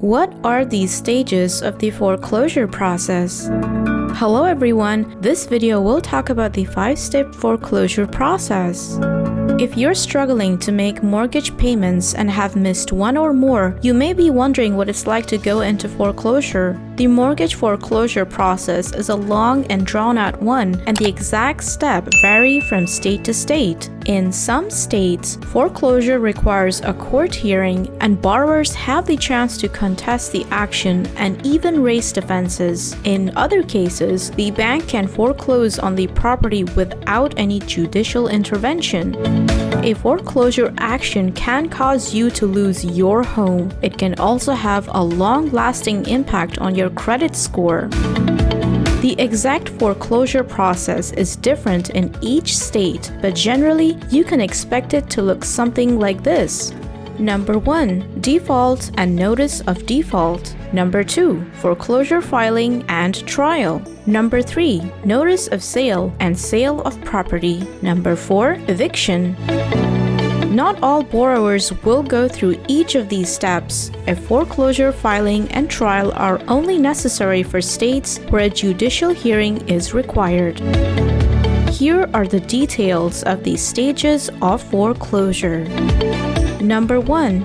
What are these stages of the foreclosure process? Hello everyone, this video will talk about the 5-step foreclosure process. If you're struggling to make mortgage payments and have missed one or more, you may be wondering what it's like to go into foreclosure. The mortgage foreclosure process is a long and drawn-out one, and the exact steps vary from state to state. In some states, foreclosure requires a court hearing, and borrowers have the chance to contest the action and even raise defenses. In other cases, the bank can foreclose on the property without any judicial intervention. A foreclosure action can cause you to lose your home. It can also have a long-lasting impact on your credit score. The exact foreclosure process is different in each state, but generally, you can expect it to look something like this. Number 1. Default and notice of default. Number 2. Foreclosure filing and trial. Number 3. Notice of sale and sale of property. Number 4. Eviction. Not all borrowers will go through each of these steps. A foreclosure filing and trial are only necessary for states where a judicial hearing is required. Here are the details of these stages of foreclosure. Number 1.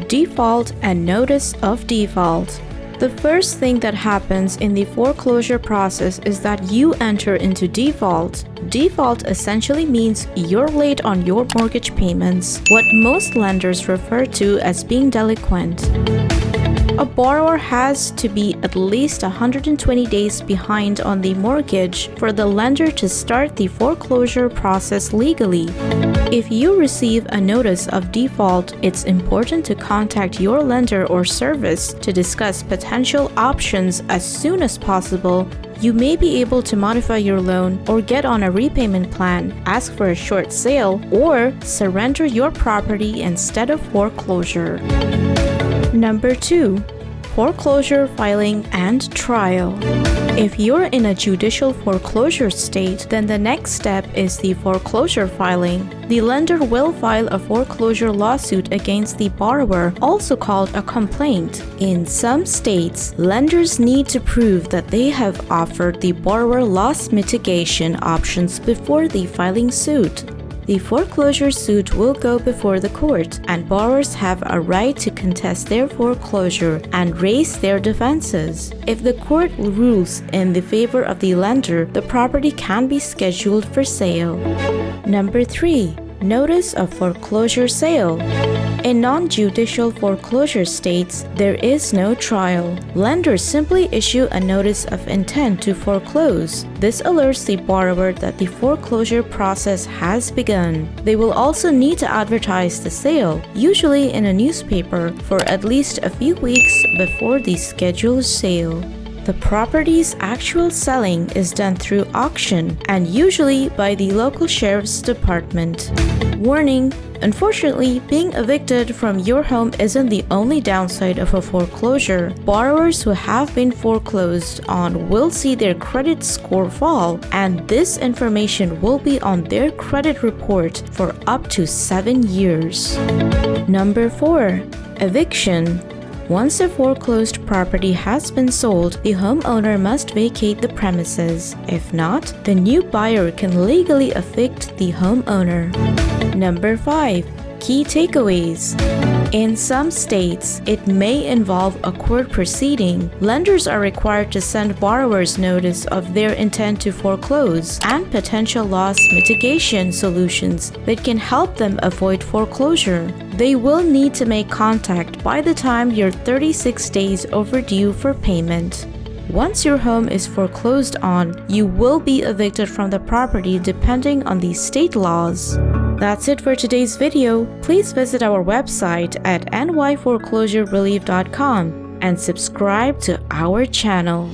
Default and notice of default. The first thing that happens in the foreclosure process is that you enter into default. Default essentially means you're late on your mortgage payments, what most lenders refer to as being delinquent. A borrower has to be at least 120 days behind on the mortgage for the lender to start the foreclosure process legally. If you receive a notice of default, it's important to contact your lender or service to discuss potential options as soon as possible. You may be able to modify your loan or get on a repayment plan, ask for a short sale, or surrender your property instead of foreclosure. Number 2. Foreclosure filing and trial. If you're in a judicial foreclosure state, then the next step is the foreclosure filing. The lender will file a foreclosure lawsuit against the borrower, also called a complaint. In some states, lenders need to prove that they have offered the borrower loss mitigation options before the filing suit. The foreclosure suit will go before the court, and borrowers have a right to contest their foreclosure and raise their defenses. If the court rules in the favor of the lender, the property can be scheduled for sale. Number 3. Notice of foreclosure sale. In non-judicial foreclosure states, there is no trial. Lenders simply issue a notice of intent to foreclose. This alerts the borrower that the foreclosure process has begun. They will also need to advertise the sale, usually in a newspaper, for at least a few weeks before the scheduled sale. The property's actual selling is done through auction and usually by the local sheriff's department. Warning: unfortunately, being evicted from your home isn't the only downside of a foreclosure. Borrowers who have been foreclosed on will see their credit score fall, and this information will be on their credit report for up to 7 years. Number 4. Eviction. Once a foreclosed property has been sold, the homeowner must vacate the premises. If not, the new buyer can legally evict the homeowner. Number 5. Key takeaways. In some states, it may involve a court proceeding. Lenders are required to send borrowers notice of their intent to foreclose and potential loss mitigation solutions that can help them avoid foreclosure. They will need to make contact by the time you're 36 days overdue for payment. Once your home is foreclosed on, you will be evicted from the property depending on the state laws. That's it for today's video. Please visit our website at nyforeclosurerelief.com and subscribe to our channel.